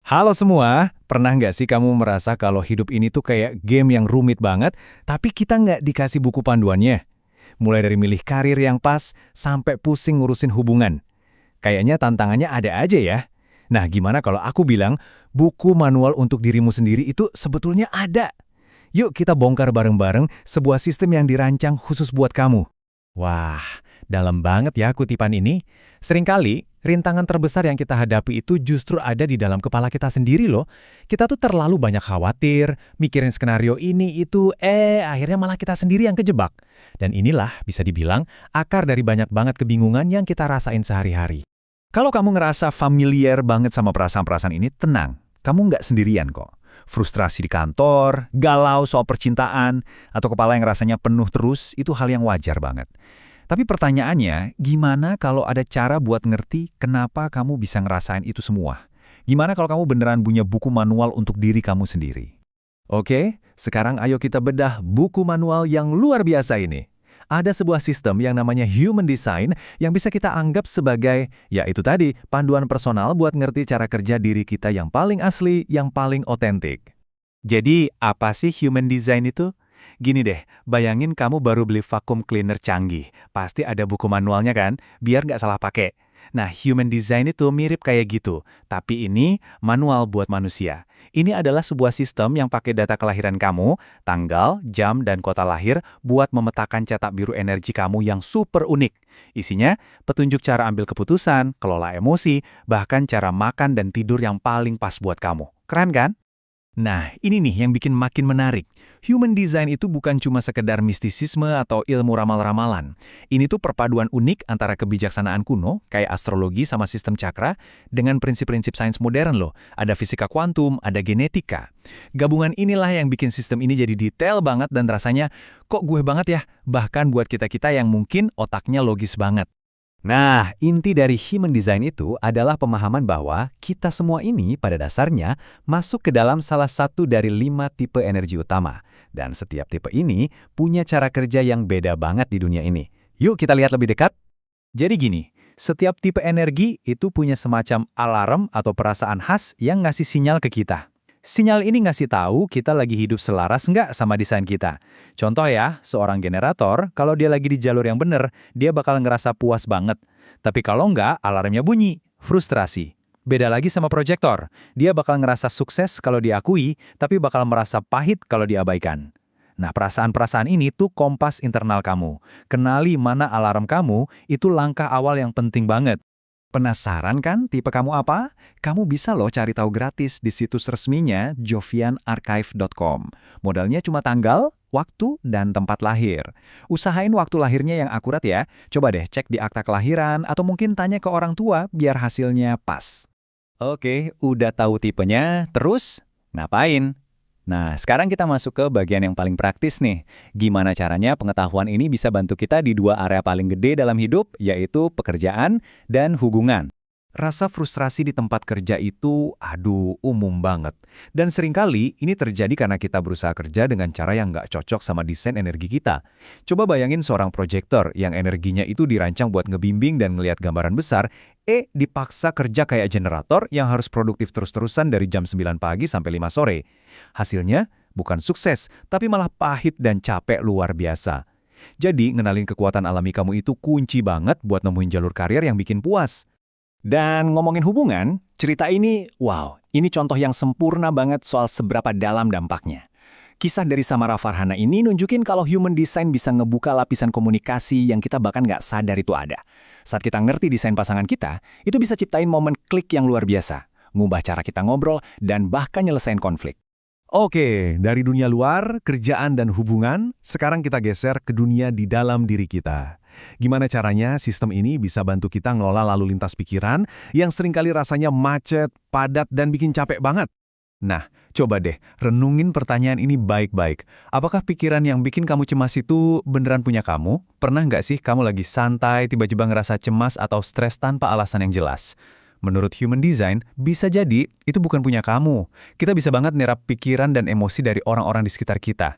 Halo semua, pernah nggak sih kamu merasa kalau hidup ini tuh kayak game yang rumit banget, tapi kita nggak dikasih buku panduannya? Mulai dari milih karir yang pas, sampai pusing ngurusin hubungan. Kayaknya tantangannya ada aja ya. Nah, gimana kalau aku bilang, buku manual untuk dirimu sendiri itu sebetulnya ada? Yuk kita bongkar bareng-bareng sebuah sistem yang dirancang khusus buat kamu. Wah, dalam banget ya kutipan ini. Seringkali, rintangan terbesar yang kita hadapi itu justru ada di dalam kepala kita sendiri loh. Kita tuh terlalu banyak khawatir, mikirin skenario ini itu, akhirnya malah kita sendiri yang kejebak. Dan inilah bisa dibilang akar dari banyak banget kebingungan yang kita rasain sehari-hari. Kalau kamu ngerasa familiar banget sama perasaan-perasaan ini, tenang. Kamu nggak sendirian kok. Frustrasi di kantor, galau soal percintaan, atau kepala yang rasanya penuh terus, itu hal yang wajar banget. Tapi pertanyaannya, gimana kalau ada cara buat ngerti kenapa kamu bisa ngerasain itu semua? Gimana kalau kamu beneran punya buku manual untuk diri kamu sendiri? Oke, sekarang ayo kita bedah buku manual yang luar biasa ini. Ada sebuah sistem yang namanya Human Design yang bisa kita anggap sebagai, ya itu tadi, panduan personal buat ngerti cara kerja diri kita yang paling asli, yang paling otentik. Jadi, apa sih human design itu? Gini deh, bayangin kamu baru beli vacuum cleaner canggih. Pasti ada buku manualnya kan, biar nggak salah pakai. Nah, human design itu mirip kayak gitu, tapi ini manual buat manusia. Ini adalah sebuah sistem yang pakai data kelahiran kamu, tanggal, jam, dan kota lahir buat memetakan cetak biru energi kamu yang super unik. Isinya, petunjuk cara ambil keputusan, kelola emosi, bahkan cara makan dan tidur yang paling pas buat kamu. Keren kan? Nah, ini nih yang bikin makin menarik. Human design itu bukan cuma sekedar mistisisme atau ilmu ramal-ramalan. Ini tuh perpaduan unik antara kebijaksanaan kuno, kayak astrologi sama sistem cakra, dengan prinsip-prinsip sains modern loh. Ada fisika kuantum, ada genetika. Gabungan inilah yang bikin sistem ini jadi detail banget dan rasanya, kok gue banget ya? Bahkan buat kita-kita yang mungkin otaknya logis banget. Nah, inti dari human design itu adalah pemahaman bahwa kita semua ini pada dasarnya masuk ke dalam salah satu dari 5 tipe energi utama. Dan setiap tipe ini punya cara kerja yang beda banget di dunia ini. Yuk kita lihat lebih dekat. Jadi gini, setiap tipe energi itu punya semacam alarm atau perasaan khas yang ngasih sinyal ke kita. Sinyal ini ngasih tahu kita lagi hidup selaras nggak sama desain kita. Contoh ya, seorang generator, kalau dia lagi di jalur yang bener, dia bakal ngerasa puas banget. Tapi kalau nggak, alarmnya bunyi, frustrasi. Beda lagi sama proyektor, dia bakal ngerasa sukses kalau diakui, tapi bakal merasa pahit kalau diabaikan. Nah, perasaan-perasaan ini tuh kompas internal kamu. Kenali mana alarm kamu, itu langkah awal yang penting banget. Penasaran kan tipe kamu apa? Kamu bisa loh cari tahu gratis di situs resminya jovianarchive.com. Modalnya cuma tanggal, waktu, dan tempat lahir. Usahain waktu lahirnya yang akurat ya. Coba deh cek di akta kelahiran atau mungkin tanya ke orang tua biar hasilnya pas. Oke, udah tahu tipenya, terus ngapain? Nah, sekarang kita masuk ke bagian yang paling praktis nih. Gimana caranya pengetahuan ini bisa bantu kita di dua area paling gede dalam hidup, yaitu pekerjaan dan hubungan. Rasa frustrasi di tempat kerja itu, aduh, umum banget. Dan seringkali ini terjadi karena kita berusaha kerja dengan cara yang nggak cocok sama desain energi kita. Coba bayangin seorang proyektor yang energinya itu dirancang buat ngebimbing dan ngelihat gambaran besar, dipaksa kerja kayak generator yang harus produktif terus-terusan dari jam 9 pagi sampai 5 sore. Hasilnya bukan sukses, tapi malah pahit dan capek luar biasa. Jadi, ngenalin kekuatan alami kamu itu kunci banget buat nemuin jalur karir yang bikin puas. Dan ngomongin hubungan, cerita ini, wow, ini contoh yang sempurna banget soal seberapa dalam dampaknya. Kisah dari Samara Farhana ini nunjukin kalau human design bisa ngebuka lapisan komunikasi yang kita bahkan nggak sadar itu ada. Saat kita ngerti desain pasangan kita, itu bisa ciptain momen klik yang luar biasa, ngubah cara kita ngobrol, dan bahkan nyelesain konflik. Oke, dari dunia luar, kerjaan dan hubungan, sekarang kita geser ke dunia di dalam diri kita. Gimana caranya sistem ini bisa bantu kita ngelola lalu lintas pikiran yang seringkali rasanya macet, padat, dan bikin capek banget? Nah, coba deh renungin pertanyaan ini baik-baik. Apakah pikiran yang bikin kamu cemas itu beneran punya kamu? Pernah nggak sih kamu lagi santai, tiba-tiba ngerasa cemas atau stres tanpa alasan yang jelas? Menurut Human Design, bisa jadi itu bukan punya kamu. Kita bisa banget nerap pikiran dan emosi dari orang-orang di sekitar kita.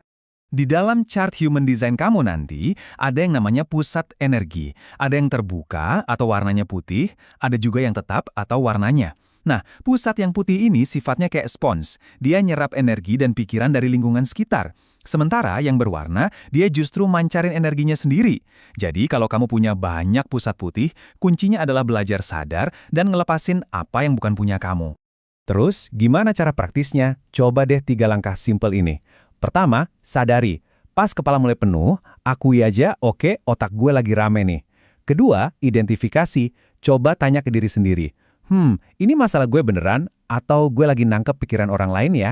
Di dalam chart Human Design kamu nanti, ada yang namanya pusat energi. Ada yang terbuka atau warnanya putih, ada juga yang tetap atau warnanya. Nah, pusat yang putih ini sifatnya kayak spons. Dia nyerap energi dan pikiran dari lingkungan sekitar. Sementara yang berwarna, dia justru mancarin energinya sendiri. Jadi kalau kamu punya banyak pusat putih, kuncinya adalah belajar sadar dan ngelepasin apa yang bukan punya kamu. Terus, gimana cara praktisnya? Coba deh 3 langkah simpel ini. Pertama, sadari. Pas kepala mulai penuh, akui aja, oke, otak gue lagi rame nih. Kedua, identifikasi. Coba tanya ke diri sendiri. Ini masalah gue beneran atau gue lagi nangkep pikiran orang lain ya?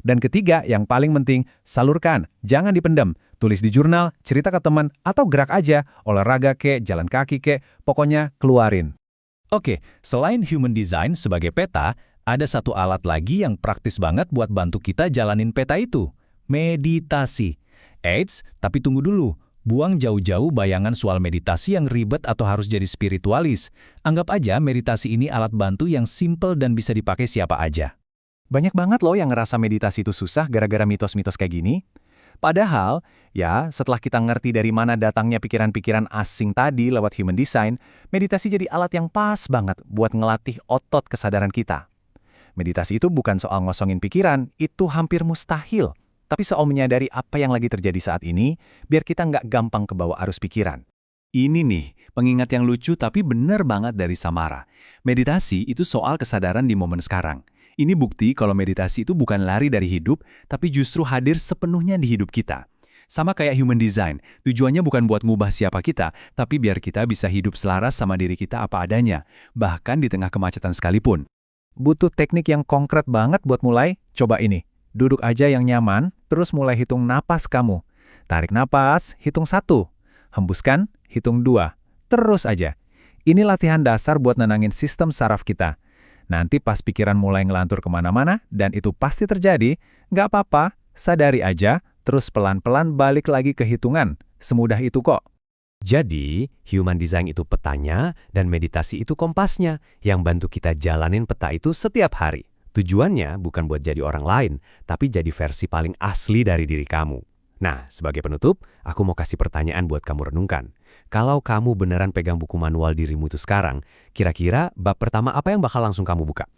Dan ketiga, yang paling penting, salurkan. Jangan dipendam. Tulis di jurnal, cerita ke teman, atau gerak aja. Olahraga kek, jalan kaki kek, pokoknya keluarin. Oke, selain human design sebagai peta, ada satu alat lagi yang praktis banget buat bantu kita jalanin peta itu. Meditasi. Eits, tapi tunggu dulu. Buang jauh-jauh bayangan soal meditasi yang ribet atau harus jadi spiritualis. Anggap aja meditasi ini alat bantu yang simple dan bisa dipakai siapa aja. Banyak banget loh yang ngerasa meditasi itu susah gara-gara mitos-mitos kayak gini. Padahal, ya setelah kita ngerti dari mana datangnya pikiran-pikiran asing tadi lewat human design, meditasi jadi alat yang pas banget buat ngelatih otot kesadaran kita. Meditasi itu bukan soal ngosongin pikiran, itu hampir mustahil. Tapi soal menyadari apa yang lagi terjadi saat ini, biar kita nggak gampang kebawa arus pikiran. Ini nih, pengingat yang lucu tapi bener banget dari Samara. Meditasi itu soal kesadaran di momen sekarang. Ini bukti kalau meditasi itu bukan lari dari hidup, tapi justru hadir sepenuhnya di hidup kita. Sama kayak human design, tujuannya bukan buat ngubah siapa kita, tapi biar kita bisa hidup selaras sama diri kita apa adanya, bahkan di tengah kemacetan sekalipun. Butuh teknik yang konkret banget buat mulai, coba ini. Duduk aja yang nyaman, terus mulai hitung napas kamu. Tarik napas, hitung 1. Hembuskan, hitung 2. Terus aja. Ini latihan dasar buat nenangin sistem saraf kita. Nanti pas pikiran mulai ngelantur kemana-mana, dan itu pasti terjadi, nggak apa-apa, sadari aja, terus pelan-pelan balik lagi ke hitungan. Semudah itu kok. Jadi, human design itu petanya dan meditasi itu kompasnya yang bantu kita jalanin peta itu setiap hari. Tujuannya bukan buat jadi orang lain, tapi jadi versi paling asli dari diri kamu. Nah, sebagai penutup, aku mau kasih pertanyaan buat kamu renungkan. Kalau kamu beneran pegang buku manual dirimu itu sekarang, kira-kira bab pertama apa yang bakal langsung kamu buka?